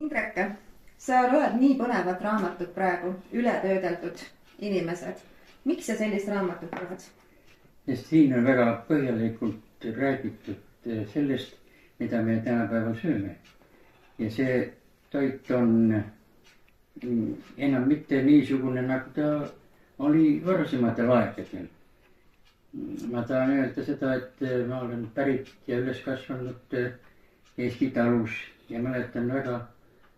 Indrek, sa loed nii põnevat raamatut praegu, ületöödeldud inimesed. Miks sa sellist raamatut loed? Sest siin on väga põhjalikult räägitud sellest, mida me tänapäeval sööme. Ja see toit on enam mitte niisugune, nagu ta oli varasematel aegadel. Ma tahan öelda seda, et ma olen pärit ja üles kasvanud Eesti talus ja mäletan väga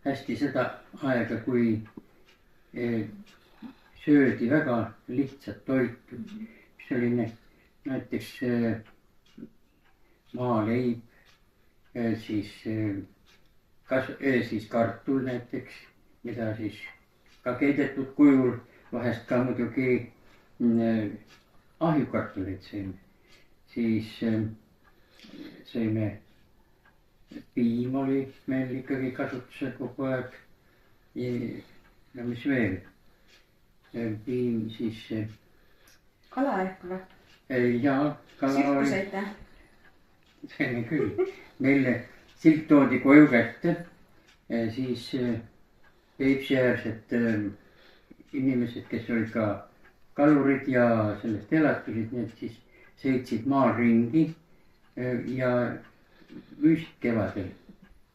hästi seda aega, kui söödi väga lihtsat toitu, mis oli näiteks maaleib, siis kartul näiteks, mida siis ka keidetud kujul, vahest ka muidugi ahjukartuleid sõime. Siis sõime, piim oli meil ikkagi kasutusel kogu aeg. Ja mis veel? Piim siis... Kala ehk või? Jaa, kala oli. Sirkuseid? Sõime küll. Meile silk toodi koju kätte. Siis Peipsiäärsed inimesed, kes olid ka kalurid ja sellest elatusid, need siis sõitsid maal ringi ja müüsid kevadel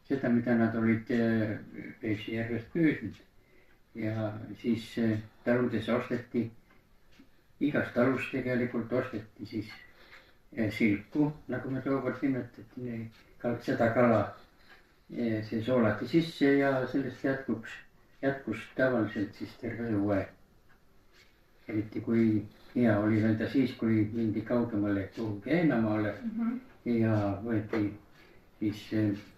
seda, mida nad olid Peipsijärvest püüdnud. Ja siis taludes osteti, igas talus tegelikult osteti siis silku, nagu me tookord nimetati, seda kala. See soolati sisse ja sellest jätkus tavaliselt siis terve suve. Eriti kui hea oli veel ta siis, kui mindi kaugemale kuhugi heinamaale ja võeti siis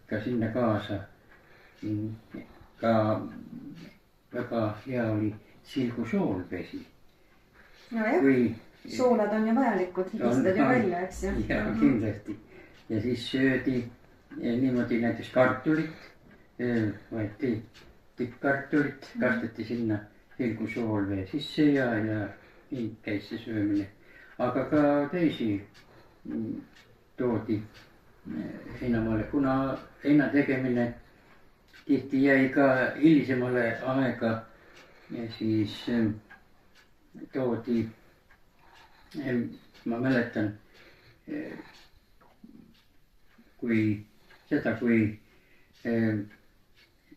ka sinna kaasa. Ka väga hea oli silgusoolvesi. No jah, soolad on ju vajalikud, istad ju välja, eks ju. Ja kindlasti. Ja siis söödi niimoodi näiteks kartulit, võeti tippkartulit, kasteti sinna silgusoolvee sisse ja nii käis see söömine. Aga ka teisi toodi heinamaale, kuna heina tegemine tihti jäi ka hilisemale aega, siis toodi, ma mäletan, kui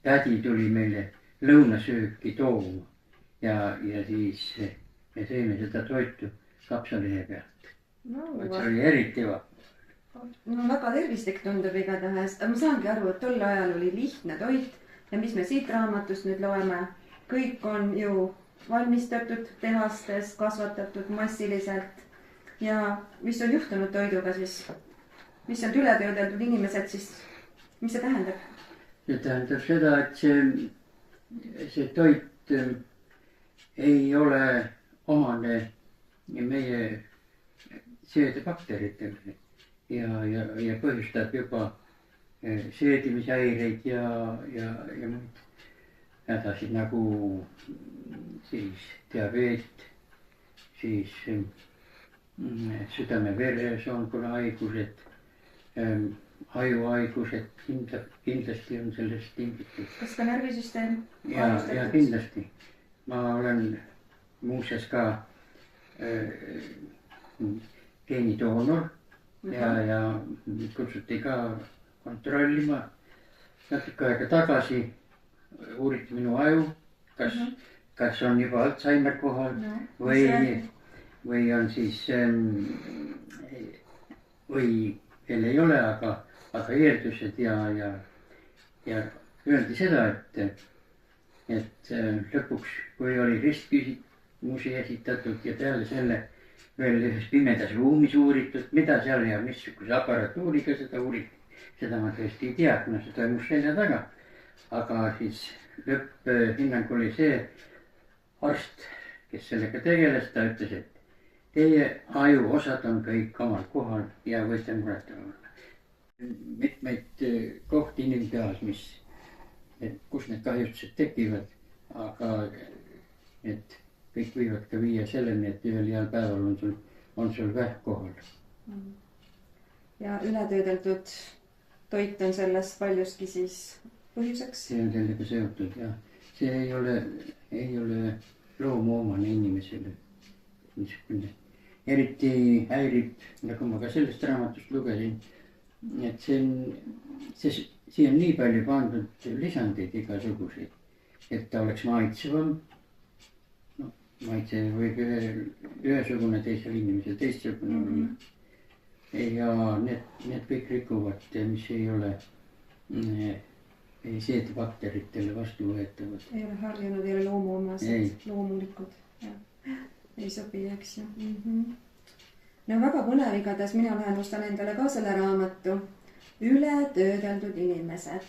tädi tuli meile lõunasööki tooma ja siis me sõime seda toitu kapsalehe pealt. See oli eriti hea. No väga tervislik tundub igatahes. Ma saangi aru, et tol ajal oli lihtne toit ja mis me siit raamatust nüüd loeme, kõik on ju valmistatud tehastes, kasvatatud massiliselt. Ja mis on juhtunud toiduga siis? Mis on ületöödeldud inimesed siis? Mis see tähendab? See tähendab seda, et see toit ei ole omane meie seedebakteritele ja põhjustab juba seedimishäireid ja muid hädasid nagu siis diabeet, siis südame-veresoonkonna haigused, ajuhaigused kindlasti on sellest tingitud. Kas ka närvisüsteem? Ja kindlasti. Ma olen muuseas ka geenidoonor ja kutsuti ka kontrollima. Natuke aega tagasi uuriti minu aju, kas on juba Alzheimer kohal või on siis, või veel ei ole, aga eeldused ja öeldi seda, et lõpuks, kui oli ristküsimusi esitatud ja peale selle veel ühes pimedas ruumis uuritud, mida seal ja missuguse aparatuuriga seda uuriti, seda ma tõesti ei tea, kuna see toimus selja taga. Aga siis lõpphinnang oli see arst, kes sellega tegeles, ta ütles, et teie ajuosad on kõik omal kohal ja võite muretada. Mitmeid kohti inimkehas, kus need kahjustused tekivad, aga need kõik võivad ka viia selleni, et ühel heal päeval on sul vähk kohal. Ja ületöödeldud toit on sellest paljuski siis põhjuseks? see on sellega seotud ja see ei ole loomuomane inimesele. Niisugune eriti häirib, nagu ma ka sellest raamatust lugesin, et siia on nii palju pandud lisandeid igasuguseid, et ta oleks maitsevam. No maitse võib ühesugune, teisel inimesel teistsugune olla. Ja need kõik rikuvad, mis ei ole seedbakteritele vastuvõetavad. Ei ole harjunud, ei ole loomuomased, loomulikud. Ei sobi, eks ju. No väga põnev igatahes, mina lähen ostan endale ka selle raamatu. Ületöödeldud inimesed.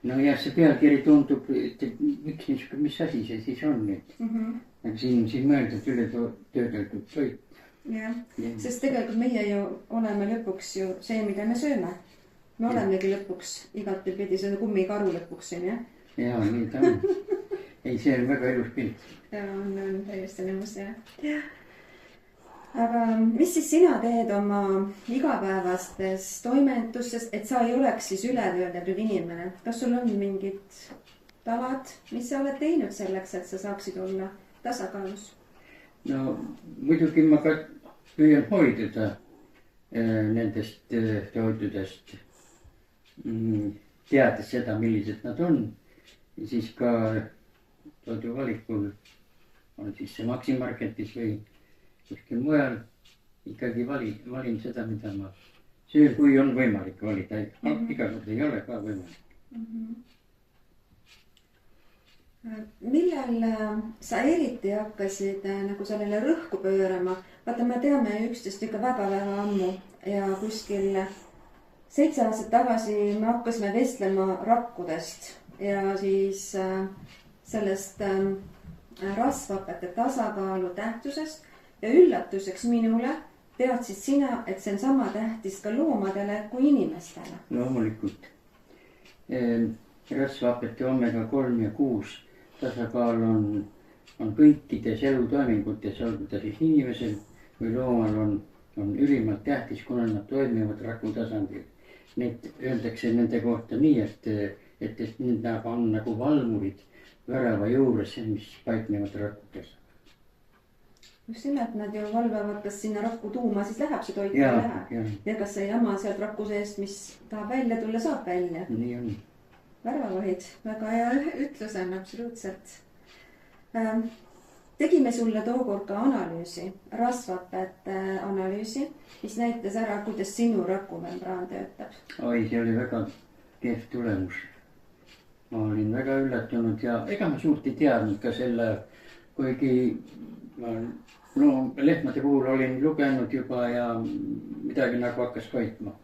No jah, see pealkiri tundub, et miks niisugune, mis asi see siis on nüüd. Aga siin mõeldud ületöödeldud toit. Jah, sest tegelikult meie ju oleme lõpuks ju see, mida me sööme. Me olemegi lõpuks igatepidi, see on kummikaru lõpuks siin, jah? Jaa, nii ta on. Ei, see on väga ilus pilt. Ja on täiesti nõus, jah. Aga mis siis sina teed oma igapäevastes toimetustes, et sa ei oleks siis ületöödeldud inimene? Kas sul on mingid tavad, mis sa oled teinud selleks, et sa saaksid olla tasakaalus? No muidugi ma ka püüan hoiduda nendest toitudest, teades seda, millised nad on. Ja siis ka toidu valikul on siis see Maximarketis või kuskil mujal ikkagi valin seda, mida ma söön, kui on võimalik valida. Iga kord ei ole ka võimalik. Millal sa eriti hakkasid nagu sellele rõhku pöörama? Vaata, me teame üksteist ikka väga-väga ammu ja kuskil 7 aastat tagasi me hakkasime vestlema rakkudest ja siis sellest rasvhapete tasakaalu tähtsusest ja üllatuseks minule teadsid sina, et see on sama tähtis ka loomadele kui inimestele. Loomulikult. Rasvhapete omega 3 ja 6 tasakaal on kõikides elutoimingutes, olgu ta siis inimesel või loomal on ülimalt tähtis, kuna nad toimivad raku tasandil. Need öeldakse nende kohta nii, et need on nagu valmurid värava juures, mis paiknevad rakkudes. Just nimelt, nad ju valvavad, kas sinna rakku tuuma siis läheb see toit või läheb. Ja kas see jama sealt rakku seest, mis tahab välja tulla, saab välja. Nii on. Värvavahid, väga hea ütlus on, absoluutselt. Tegime sulle tookord ka analüüsi, rasvhapete analüüsi, mis näitas ära, kuidas sinu rakumembraan töötab. Oi, see oli väga kehv tulemus. Ma olin väga üllatunud ja ega ma suurt ei teadnud ka selle, kuigi lehmade puhul olin lugenud juba ja midagi nagu hakkas koitma.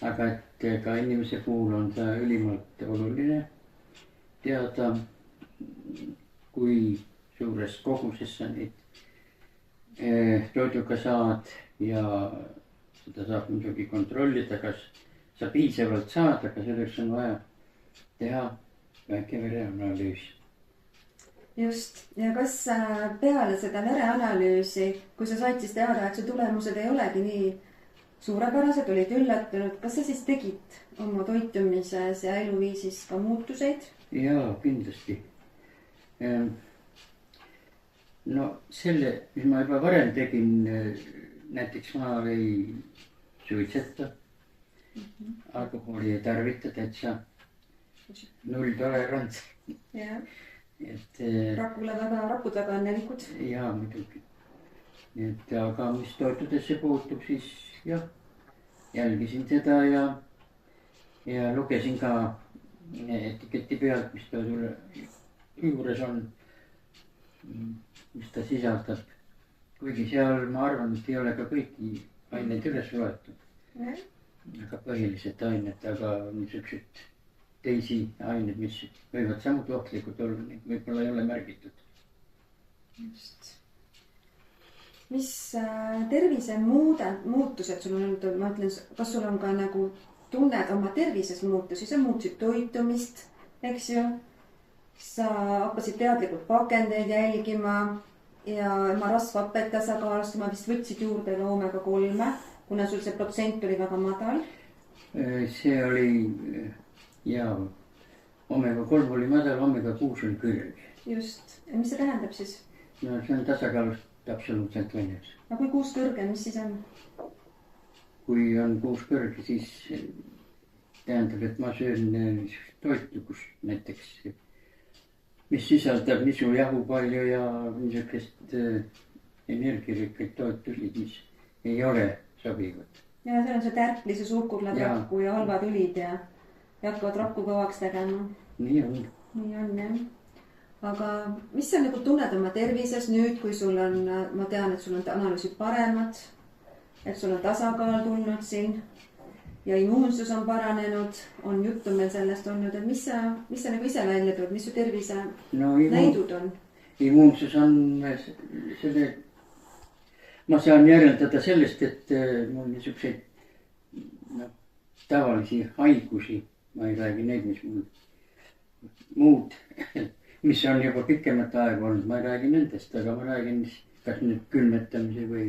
Aga et ka inimese puhul on see ülimalt oluline teada, kui suures koguses sa neid toiduga saad ja seda saab muidugi kontrollida, kas sa piisavalt saad, aga selleks on vaja teha väike vereanalüüs. Just, ja kas peale seda vereanalüüsi, kui sa said siis teada, et su tulemused ei olegi nii suurepärased, olid üllatunud, kas sa siis tegid oma toitumises ja eluviisis ka muutuseid? Jaa, kindlasti. No selle, mis ma juba varem tegin, näiteks ma ei suitseta, alkoholi ei tarvita, täitsa nulltolerants. Rakud väga õnnelikud. Jaa, muidugi. Aga mis toitudesse puutub, siis jah, jälgisin seda ja lugesin ka etiketi pealt, mis toidule juures on, mis ta sisaldab. Kuigi seal ma arvan, et ei ole ka kõiki aineid üles loetud. Aga põhilised ained, aga niisugused teisi ained, mis võivad samuti ohtlikud olla, võib-olla ei ole märgitud. Just. Mis tervise muutused sul on olnud, ma ütlen, kas sul on ka nagu tunned oma tervises muutusi, sa muutusid toitumist, eks ju, sa hakkasid teadlikult pakendeid jälgima ja oma rasvhapet tasakaalustama, vist võtsid juurde omega 3, kuna sul see protsent oli väga madal. See oli ja omega-3 oli madal, omega-6 oli kõrge. just, mis see tähendab siis? No see on tasakaalust absoluutselt väljas. aga kui 6 kõrge, mis siis on? kui on 6 kõrge, siis tähendab, et ma söön toitu, kus näiteks, mis sisaldab nisu jahu palju ja niisugust energiarikkaid toitusid, mis ei ole sobivad. ja seal on see tärklis ja suhkurlad rakku ja halvad õlid ja hakkavad rakku kõvaks tegema. nii on. nii on jah. aga mis sa nagu tunned oma tervises nüüd, kui sul on, ma tean, et sul on analüüsid paremad, et sul on tasakaal tulnud siin ja immuunsus on paranenud, on juttu meil sellest olnud, et mis sa nagu ise välja tood, mis su tervise näidud on? Immuunsus on selle, ma saan järeldada sellest, et mul niisuguseid tavalisi haigusi, ma ei räägi neid, mis mul muud, mis on juba pikemat aega olnud, ma ei räägi nendest, aga ma räägin kas nüüd külmetamise või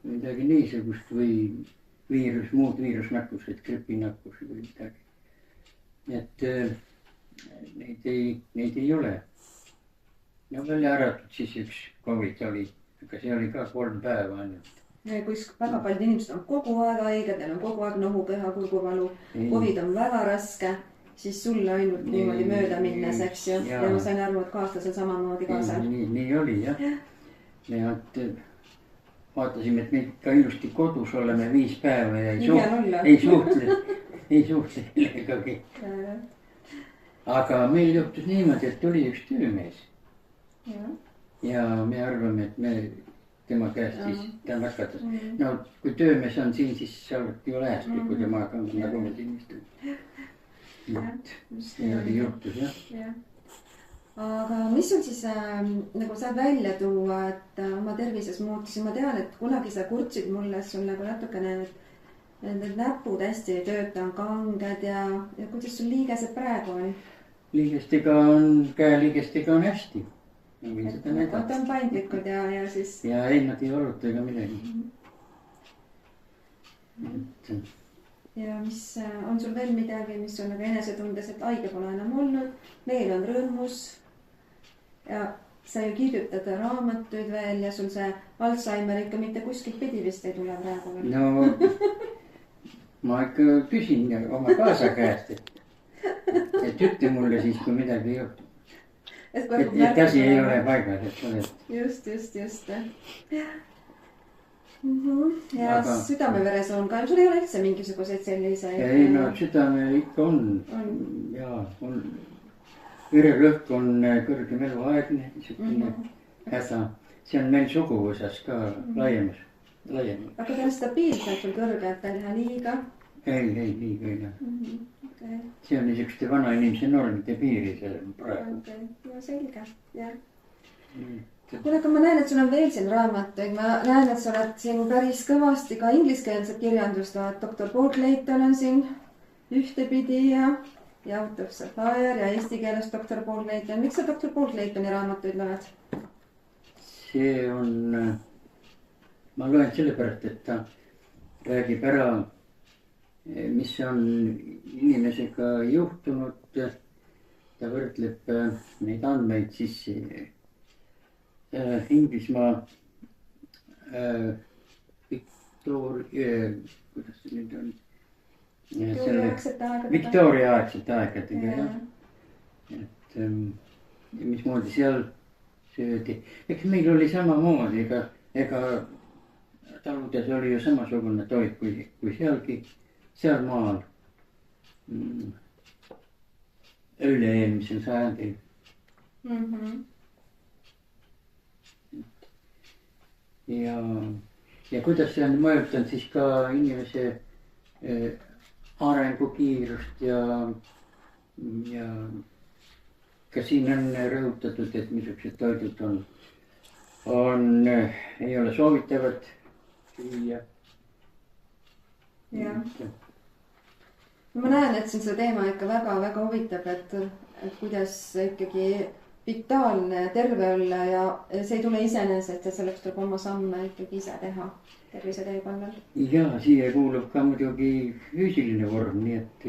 midagi niisugust või muud viirusnakkused, gripinakkusi või midagi. et neid ei ole. no välja arvatud siis üks Covid oli, aga see oli ka 3 päeva ainult. kus väga paljud inimesed on kogu aeg haiged, neil on kogu aeg nohukeha, kurguvalu, Covid on väga raske, siis sulle ainult niimoodi mööda minnes, eks ju. ja ma sain aru, et kaaslasel samamoodi kaasa. nii oli jah. ja vaatasime, et me ikka ilusti kodus oleme 5 päeva ja ei suhtle millegagi. aga meil juhtus niimoodi, et tuli üks töömees. ja me arvame, et tema käest siis ta nakatas. no kui töömees on siin, siis sa oled ju lähestikku temaga, nagu me siin istume. see oli juhtus jah. aga mis sul siis nagu saab välja tuua, et oma tervises muutusi? ma tean, et kunagi sa kurtsid mulle, et sul nagu natukene need näpud hästi ei tööta, on kanged ja kuidas sul liigesed praegu on? liigestega on, käeliigestega on hästi. Nad on paindlikud ja siis. ja ei, nad ei valuta ega midagi. ja mis on sul veel midagi, mis on nagu enesetundes, et haige pole enam olnud, meel on rõõmus ja sa ju kirjutad raamatuid veel ja sul see Alzheimer ikka mitte kuskilt pidi vist ei tule praegu veel. no ma ikka küsin oma kaasa käest, et ütle mulle siis, kui midagi ei juhtu. et asi ei ole paigas, et oled. just. ja aga südame-veresoon ka, sul ei ole üldse mingisuguseid selliseid? ei no südame ikka on. ja on, vererõhk on kõrgem eluaegne, niisugune häda. see on meil suguvõsas ka laiemas. aga ta on stabiilselt sul kõrge, et ta ei lähe liiga? ei liiga ei lähe. see on niisuguste vanainimese normide piiri seal praegu. no selge, jah. kuule, aga ma näen, et sul on veel siin raamatuid, ma näen, et sa oled siin päris kõvasti ka ingliskeelset kirjandust, doktor Paul Clayton on siin ühtepidi ja Out of Sapphire ja eesti keeles doktor Paul Clayton. miks sa doktor Paul Claytoni raamatuid loed? see on, ma loen sellepärast, et ta räägib ära, mis on inimesega juhtunud. ta võrdleb neid andmeid siis Inglismaa kuidas see nüüd on? Victoria-aegsete aegadega jah. et mismoodi seal söödi. eks meil oli samamoodi, ega taludes oli ju samasugune toit kui sealgi, seal maal üle-eelmisel sajandil. ja kuidas see on mõjutanud siis ka inimese arengukiirust ja ka siin on rõhutatud, et niisugused toidud ei ole soovitavad süüa. jah. ma näen, et sind see teema ikka väga-väga huvitab, et kuidas ikkagi vitaalne ja terve olla ja see ei tule iseenesest, et selleks tuleb oma samme ikkagi ise teha tervise teekonnal. ja siia kuulub ka muidugi füüsiline vorm, nii et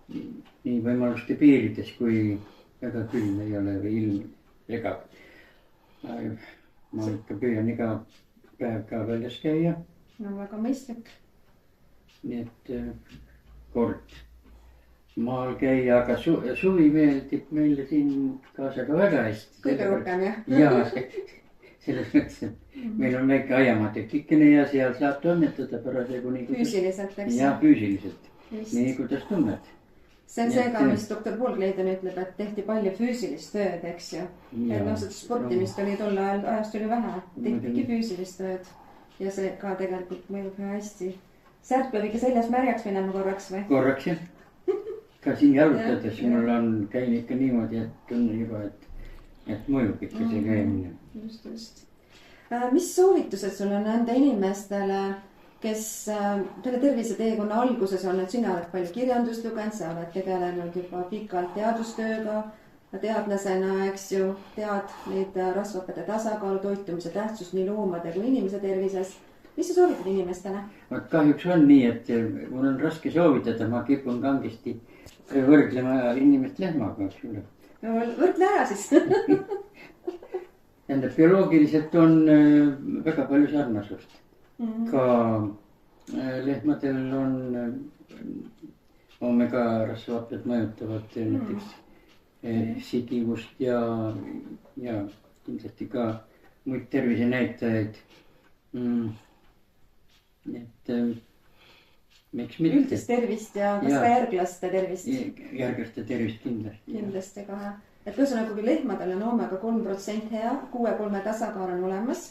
nii võimaluste piirides, kui väga külm ei ole või ilm segab. ma ikka püüan iga päev ka väljas käia. no väga mõistlik. nii et kord maal käia, aga suvi meeldib meile siin kaasaga väga hästi. kõige rohkem jah? jaa, selles mõttes, et meil on väike aiamaa tükikene ja seal saab toimetada parasjagu nii. füüsiliselt, eks? jaa, füüsiliselt. nii kuidas tunned. see on see ka, mis doktor Paul Kleiden ütleb, et tehti palju füüsilist tööd, eks ju. et noh, seda sportimist oli tol ajast oli vähe, tehtigi füüsilist tööd ja see ka tegelikult mõjub väga hästi. särk peab ikka seljas märjaks minema korraks või? korraks jah. ka siin jalutades mul on käinud ikka niimoodi, et tunnen juba, et mõjub ikka see käimine. just. mis soovitused sul on anda inimestele, kes selle terviseteekonna alguses on, et sina oled palju kirjandust lugenud, sa oled tegelenud juba pikalt teadustööga teadlasena, eks ju, tead neid rasvhapede tasakaalu, toitumise tähtsust nii loomade kui inimese tervises. mis sa soovitad inimestele? vot kahjuks on nii, et mul on raske soovitada, ma kipun kangesti võrdlema inimest lehmaga, eks ole. no võrdle ära siis. tähendab, bioloogiliselt on väga palju sarnasust. ka lehmadel on omega rasvhaped mõjutavad näiteks sigivust ja kindlasti ka muid tervisenäitajaid. et miks mitte. üldist tervist ja kas ka järglaste tervist? järglaste tervist kindlasti. kindlasti ka jah. et ühesõnaga, kui lehmadel on omega 3% hea, 6-3 tasakaal on olemas,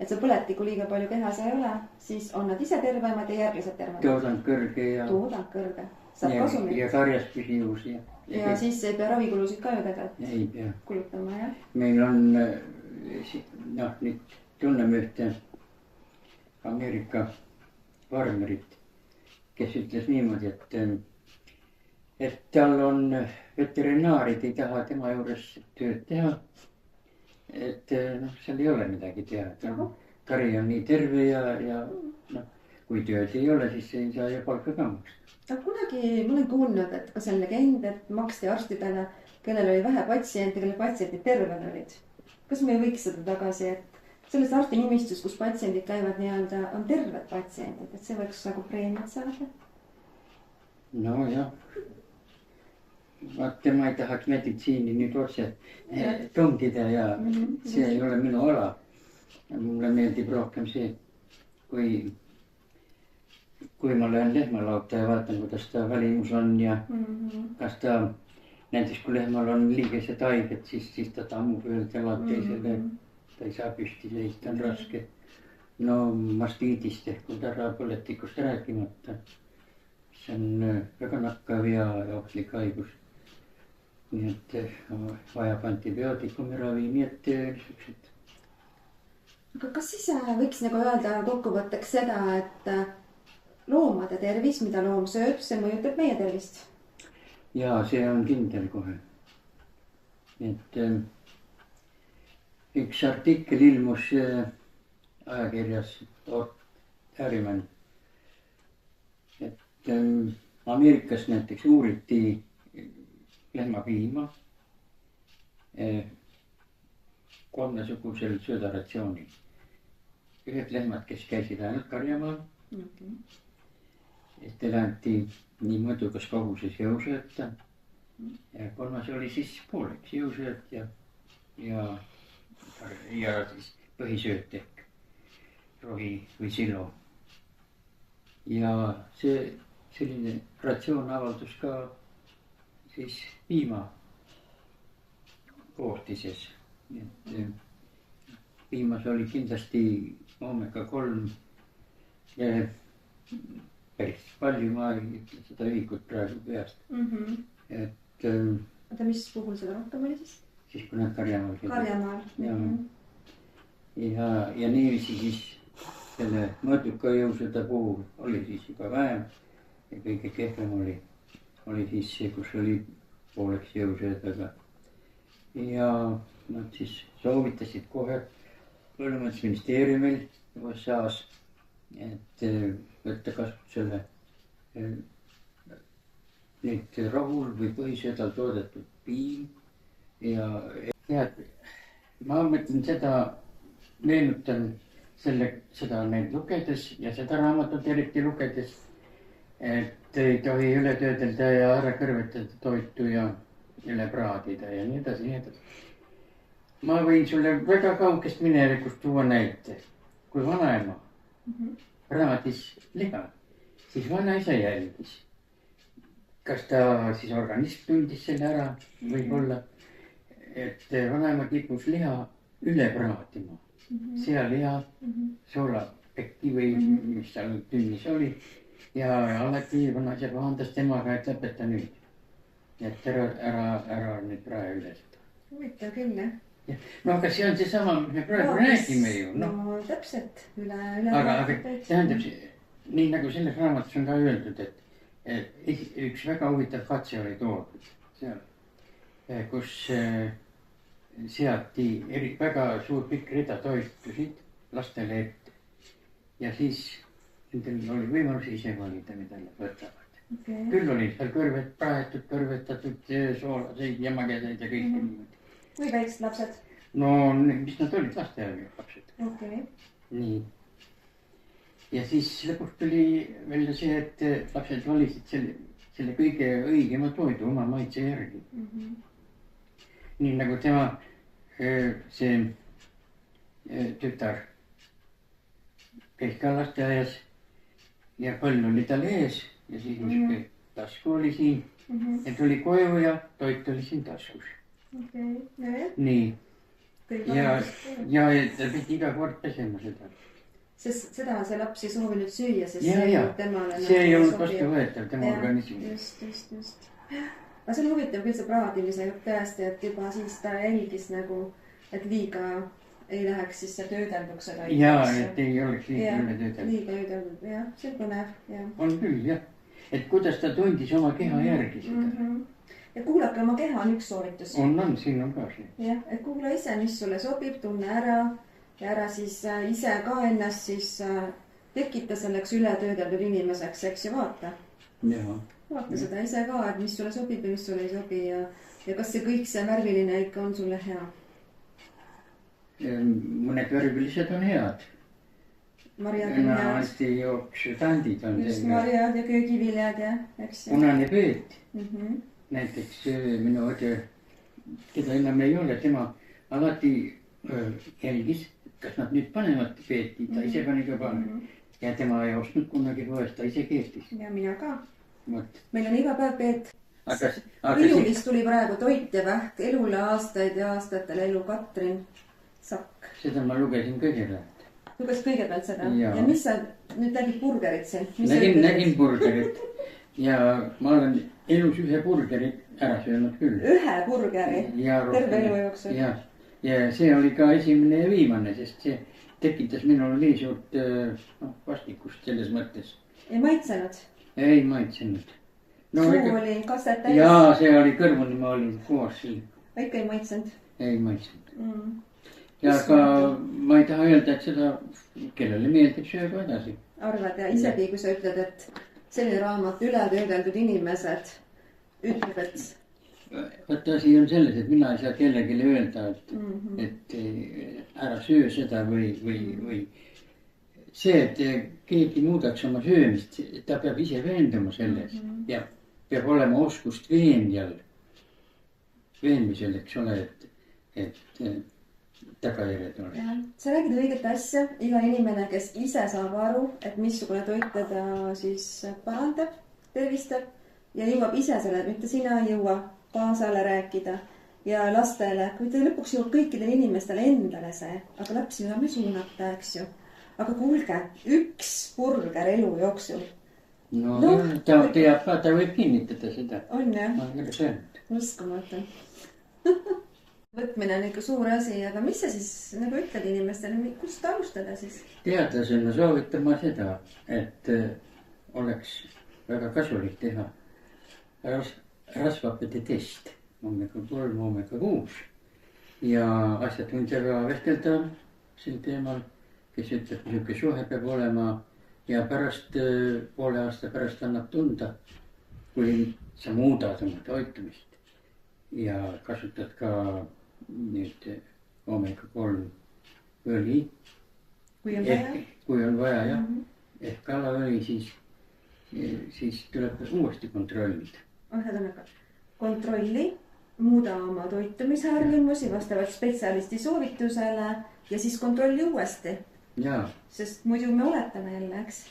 et see põletikku liiga palju kehas ei ole, siis on nad ise tervemad ja järglased tervemad. toodang kõrge ja. toodang kõrge. saab kasumit. ja karjas püsivus ja. ja siis ei pea ravikulusid ka ju tegelikult. ei pea. kulutama jah. meil on noh, nüüd tunneme ühte Ameerika farmerit, kes ütles niimoodi, et tal on veterinaarid ei taha tema juures tööd teha. et noh, seal ei ole midagi teha, kari on nii terve ja noh, kui tööd ei ole, siis ei saa ju palka ka maksta. no kunagi ma olen kuulnud, et kas on legend, et maksti arstidele, kellel oli vähe patsiente, kelle patsiendid terved olid. kas me ei võiks seda tagasi, et selles arstinimistus, kus patsiendid käivad nii-öelda, on terved patsiendid, et see võiks nagu preemiat saada? nojah. vaata, ma ei tahaks meditsiini nüüd otse tungida ja see ei ole minu ala. mulle meeldib rohkem see, kui ma löön lehmalauta ja vaatan, kuidas ta välimus on ja kas ta, näiteks kui lehmal on liigesed haiged, siis ta tammub ühelt jalalt teisele, ta ei saa püsti seista, on raske. no mastiidist ehk põletikust rääkimata. see on väga nakkav ja ohtlik haigus. nii et vajab antibiootikumi ravi, nii et niisugused. aga kas siis võiks nagu öelda kokkuvõtteks seda, et loomade tervis, mida loom sööb, see mõjutab meie tervist? jaa, see on kindel kohe. et üks artikkel ilmus ajakirjas Harriman, et Ameerikas näiteks uuriti lehmapiima kolmesugusel söödaratsioonil. ühed lehmad, kes käisid ainult karjamaal. Teile anti nii mõõdukas koguses jõusööta ja kolmas oli siis pooleks jõusööt ja siis põhisööt ehk rohi või silo. ja see selline ratsioon avaldus ka siis piima koostises. et piimas oli kindlasti omega 3 päris palju, ma ei ütle seda ühikut praegu peast. et oota, mis puhul seda rohkem oli siis? siis kui nad karjamaal käisid. karjamaal. ja niiviisi siis selle mõõduka jõusööda puhul oli siis juba vähem ja kõige kehvem oli siis see, kus oli pooleks jõusöödaga. ja nad siis soovitasid kohe põllumajandusministeeriumil USA-s, et võtta kasutusele nüüd rahul või põhisõdal toodetud piim ja tead, ma mõtlen seda, meenutan seda neid lugedes ja seda raamatut eriti lugedes, et ei tohi üle töödelda ja ära kõrvetada toitu ja üle praadida ja nii edasi, nii edasi. Ma võin sulle väga kaugest minevikust tuua näite. Kui vanaema praadis liha, siis vanaisa jälgis. Kas ta siis organism tundis selle ära, võib-olla, et vanaema kipus liha üle praadima. Sealiha, soolapekki või mis seal tünnis oli. Ja alati vanaisa pahandas temaga, et lõpeta nüüd. Et ära nüüd prae üle seda. Huvitav küll, jah. No aga see on seesama, mis me praegu räägime ju. No täpselt, üle. Aga tähendab, nii nagu selles raamatus on ka öeldud, et üks väga huvitav katse oli toodud seal, kus seati väga suur pikk rida toitusid lastele ette. Ja siis nendel oli võimalus ise valida, mida nad võtavad. Okay. Küll oli seal praetud, kõrvetatud soolaseid ja magedaid ja kõik niimoodi. Või väiksed lapsed? No, mis nad olid, lasteaia lapsed. Okay. Nii. Ja siis lõpuks tuli välja see, et lapsed valisid selle kõige õigema toidu oma maitse järgi. Nii nagu tema, see tütar käis ka lasteaias ja põll oli tal ees ja siis niisugune tasku oli siin ja tuli koju ja toit oli siin taskus. Okay. Nii. Ja ta pidi iga kord pesema seda. Sest seda see laps ei soovinud süüa, sest see ei olnud vastuvõetav tema organismi. Just. Aga see on huvitav küll see praadimise tõesti, et juba siis ta jälgis nagu, et liiga ei läheks siis see töödelduks seda. Jaa, et ei oleks liiga üle töödelduks. Liiga töödelduks, jah, see on põnev, jah. On küll, jah. Et kuidas ta tundis oma keha järgi seda. Ja kuulake oma keha on üks soovitus. On, siin on ka see. Jah, et kuula ise, mis sulle sobib, tunne ära ja ära siis ise ka ennast siis tekita selleks ületöödeldud inimeseks, eks ju, vaata. Vaata seda ise ka, et mis sulle sobib ja mis sulle ei sobi ja kas see kõik see värviline ikka on sulle hea? Mõned värvilised on head. Marjad on head. Anti jooksutandid on. Just marjad ja köögiviljad ja, eks ju. Punane peet. Näiteks minu õde, keda enam ei ole, tema alati jälgis, kas nad nüüd panevad peeti, ta ise pani ka pane. Ja tema ei ostnud kunagi poest, ta ise keetis. Ja mina ka. Meil on iga päev peet. Riiulis tuli praegu Toit ja Vähk, elule aastaid ja aastatele elu Katrin Sakk. Seda ma lugesin kõigepealt. Luges kõigepealt seda? Ja mis sa nüüd nägid burgerit siin? Nägin burgerit. Ja ma olen elus ühe burgeri ära söönud küll. Ühe burgeri? Terve elu jooksul? Ja see oli ka esimene ja viimane, sest see tekitas minul nii suurt vastikust selles mõttes. Ei maitsenud? Ei maitsenud. Suu oli kastet täis? Jaa, see oli kõrvuni, ma olin koos siin. Ikka ei maitsenud? Ei maitsenud. Ja ka ma ei taha öelda, et seda, kellele meeldib söögu edasi. Arvad ja isegi, kui sa ütled, et selline raamat ületöödeldud inimesed ütleb, et Vaata asi on selles, et mina ei saa kellelegi öelda, et ära söö seda või see, et keegi muudaks oma söömist, ta peab ise veenduma selles ja peab olema oskust veenmisel, eks ole, et tagajärjed ole. Sa räägid õiget asja, iga inimene, kes ise saab aru, et missugune toit teda siis parandab, tervistab ja jõuab ise selle, mitte sina ei jõua kaasale rääkida ja lastele, kui ta lõpuks jõuab kõikidele inimestele endale see, aga lapsi saame suunata, eks ju. Aga kuulge, üks burger elu jooksul. No, ta teab ka, ta võib kinnitada seda. On jah? Ma olen küll söönud. Uskumata. Võtmine on ikka suur asi, aga mis sa siis nagu ütled inimestele, kust alustada siis? Teadlasena soovitan ma seda, et oleks väga kasulik teha rasvhapete test, omega 3, omega 6 ja asjatundjaga vestelda sel teemal, kes ütleb, niisugune suhe peab olema ja pärast, poole aasta pärast annab tunda, kui sa muudad oma toitumist ja kasutad ka nüüd omega-3 õli, kui on vaja. kui on vaja jah, ehk kalaõli, siis tuleb uuesti kontrollida. Ühesõnaga, kontrolli, muuda oma toitumisharjumusi vastavalt spetsialisti soovitusele ja siis kontrolli uuesti. Jaa. Sest muidu me oletame jälle, eks?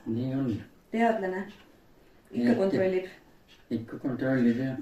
Nii on. Teadlane ikka kontrollib. Ikka kontrollib jah.